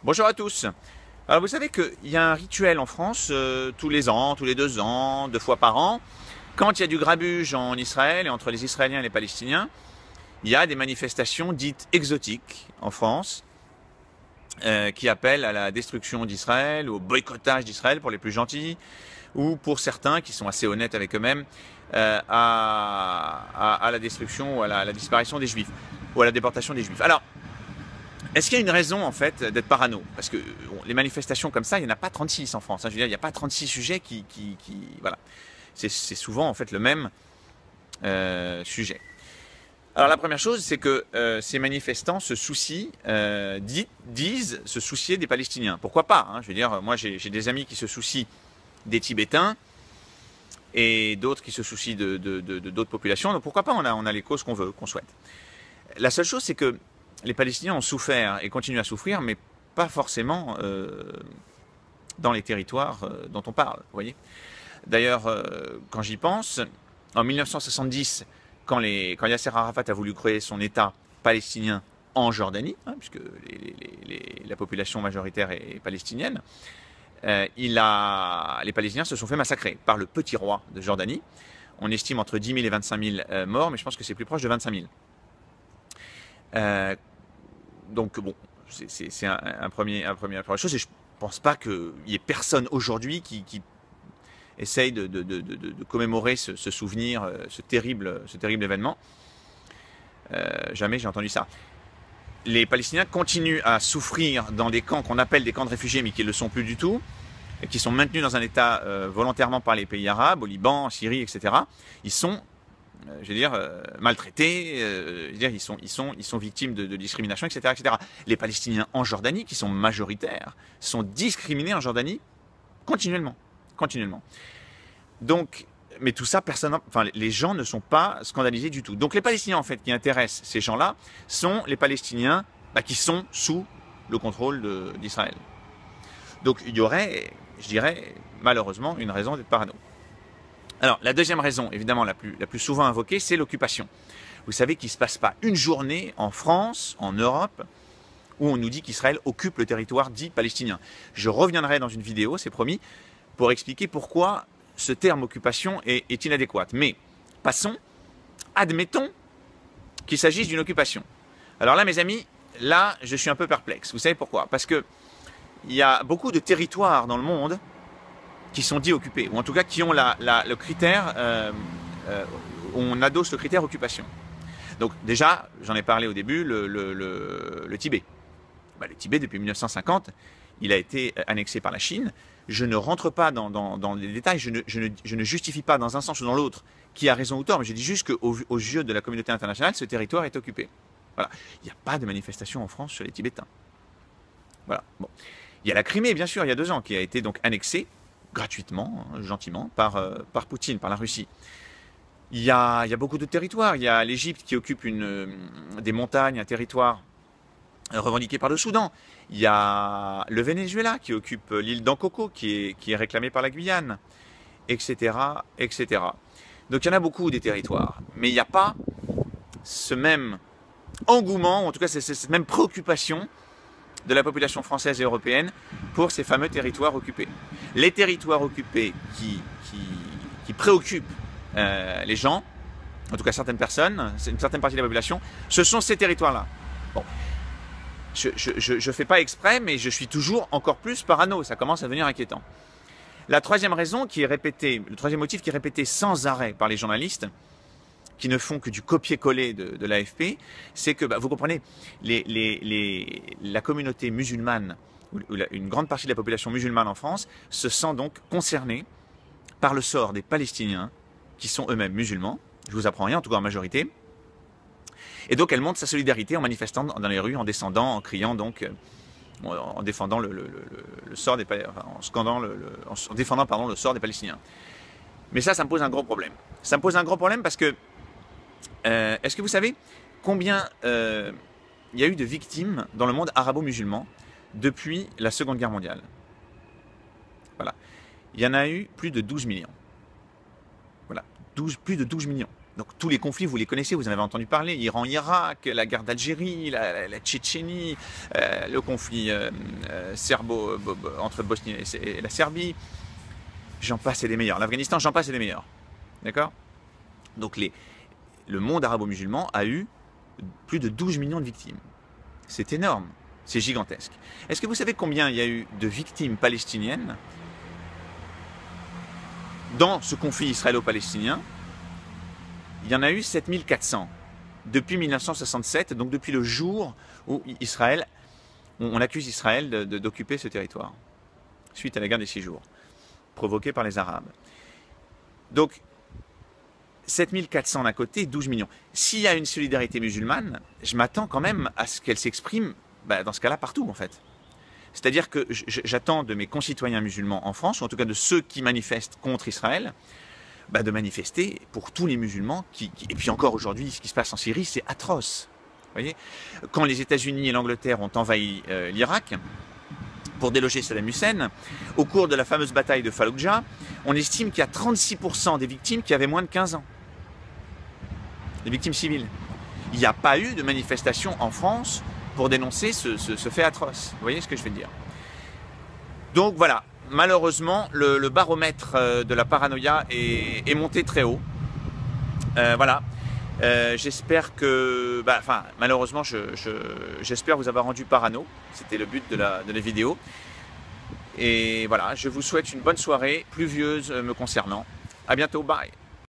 Bonjour à tous. Alors vous savez qu'il y a un rituel en France tous les ans, tous les 2 ans, 2 fois par an. Quand il y a du grabuge en Israël et entre les Israéliens et les Palestiniens, il y a des manifestations dites exotiques en France qui appellent à la destruction d'Israël, au boycottage d'Israël pour les plus gentils, ou pour certains qui sont assez honnêtes avec eux-mêmes, à la destruction ou à la disparition des Juifs, ou à la déportation des Juifs. Alors, est-ce qu'il y a une raison en fait d'être parano? Parce que les manifestations comme ça, il n'y en a pas 36 en France. Je veux dire, il n'y a pas 36 sujets voilà. C'est souvent en fait le même sujet. Alors la première chose, c'est que ces manifestants se soucient, disent se soucier des Palestiniens. Pourquoi pas, hein? Je veux dire, moi j'ai des amis qui se soucient des Tibétains et d'autres qui se soucient d'autres populations. Donc pourquoi pas, on a les causes qu'on veut, qu'on souhaite. La seule chose, c'est que les Palestiniens ont souffert et continuent à souffrir, mais pas forcément dans les territoires dont on parle, vous voyez. D'ailleurs, quand j'y pense, en 1970, quand Yasser Arafat a voulu créer son État palestinien en Jordanie, hein, puisque la population majoritaire est palestinienne, les Palestiniens se sont fait massacrer par le petit roi de Jordanie. On estime entre 10 000 et 25 000 morts, mais je pense que c'est plus proche de 25 000. Donc bon, c'est une première chose, et je pense pas qu'il y ait personne aujourd'hui qui essaye de commémorer ce souvenir, ce terrible événement. Jamais j'ai entendu ça. Les Palestiniens continuent à souffrir dans des camps qu'on appelle des camps de réfugiés, mais qui ne le sont plus du tout, et qui sont maintenus dans un état volontairement par les pays arabes, au Liban, en Syrie, etc. Ils sont je veux dire, maltraités, je veux dire, ils sont victimes de discrimination, etc., etc. Les Palestiniens en Jordanie, qui sont majoritaires, sont discriminés en Jordanie continuellement. Donc, mais tout ça, les gens ne sont pas scandalisés du tout. Donc les Palestiniens, en fait, qui intéressent ces gens-là, sont les Palestiniens qui sont sous le contrôle d'Israël. Donc il y aurait, je dirais, malheureusement, une raison d'être parano. Alors, la deuxième raison, évidemment la plus souvent invoquée, c'est l'occupation. Vous savez qu'il ne se passe pas une journée en France, en Europe, où on nous dit qu'Israël occupe le territoire dit palestinien. Je reviendrai dans une vidéo, c'est promis, pour expliquer pourquoi ce terme occupation est inadéquat. Mais passons, admettons qu'il s'agisse d'une occupation. Alors là, mes amis, là, je suis un peu perplexe. Vous savez pourquoi? Parce qu'il y a beaucoup de territoires dans le monde qui sont dits occupés, ou en tout cas qui ont le critère, on adosse le critère occupation. Donc déjà, j'en ai parlé au début, le Tibet. Le Tibet, depuis 1950, il a été annexé par la Chine. Je ne rentre pas dans les détails, je ne justifie pas dans un sens ou dans l'autre qui a raison ou tort, mais je dis juste qu'aux yeux de la communauté internationale, ce territoire est occupé. Voilà. Il n'y a pas de manifestation en France sur les Tibétains. Voilà. Bon. Il y a la Crimée, bien sûr, il y a 2 ans, qui a été donc annexée gratuitement, gentiment, par Poutine, par la Russie. Il y a beaucoup de territoires. Il y a l'Égypte qui occupe des montagnes, un territoire revendiqué par le Soudan. Il y a le Venezuela qui occupe l'île d'Ankoko, qui est réclamée par la Guyane, etc., etc. Donc il y en a beaucoup des territoires. Mais il n'y a pas ce même engouement, ou en tout cas cette même préoccupation de la population française et européenne pour ces fameux territoires occupés. Les territoires occupés qui préoccupent les gens, en tout cas certaines personnes, une certaine partie de la population, ce sont ces territoires-là. Bon. Je fais pas exprès, mais je suis toujours encore plus parano, ça commence à devenir inquiétant. La troisième raison qui est répétée, le troisième motif qui est répété sans arrêt par les journalistes, qui ne font que du copier-coller de l'AFP, c'est que, vous comprenez, la communauté musulmane, ou une grande partie de la population musulmane en France, se sent donc concernée par le sort des Palestiniens, qui sont eux-mêmes musulmans, je vous apprends rien, en tout cas en majorité, et donc elle montre sa solidarité en manifestant dans les rues, en descendant, en criant donc, en défendant le sort des en défendant pardon, le sort des Palestiniens. Mais ça me pose un gros problème. Ça me pose un gros problème parce que est-ce que vous savez combien il y a eu de victimes dans le monde arabo-musulman depuis la Seconde Guerre mondiale? Voilà. Il y en a eu plus de 12 millions. Voilà. Plus de 12 millions. Donc tous les conflits, vous les connaissez, vous en avez entendu parler, Iran-Irak, la guerre d'Algérie, la Tchétchénie, le conflit entre Bosnie et la Serbie, j'en passe et des meilleurs. L'Afghanistan, j'en passe et des meilleurs. D'accord? Donc le monde arabo-musulman a eu plus de 12 millions de victimes. C'est énorme, c'est gigantesque. Est-ce que vous savez combien il y a eu de victimes palestiniennes dans ce conflit israélo-palestinien? Il y en a eu 7400 depuis 1967, donc depuis le jour où on accuse Israël d'occuper ce territoire, suite à la guerre des 6 jours, provoquée par les Arabes. Donc, 7400 d'un côté, 12 millions. S'il y a une solidarité musulmane, je m'attends quand même à ce qu'elle s'exprime, dans ce cas-là, partout en fait. C'est-à-dire que j'attends de mes concitoyens musulmans en France, ou en tout cas de ceux qui manifestent contre Israël, de manifester pour tous les musulmans. Et puis encore aujourd'hui, ce qui se passe en Syrie, c'est atroce. Vous voyez, quand les États-Unis et l'Angleterre ont envahi l'Irak pour déloger Saddam Hussein, au cours de la fameuse bataille de Fallujah, on estime qu'il y a 36% des victimes qui avaient moins de 15 ans. Les victimes civiles. Il n'y a pas eu de manifestation en France pour dénoncer ce fait atroce. Vous voyez ce que je veux dire? Donc voilà. Malheureusement, le baromètre de la paranoïa est monté très haut. Voilà. J'espère que... malheureusement, j'espère vous avoir rendu parano. C'était le but de la vidéo. Et voilà, je vous souhaite une bonne soirée, pluvieuse me concernant. À bientôt, bye.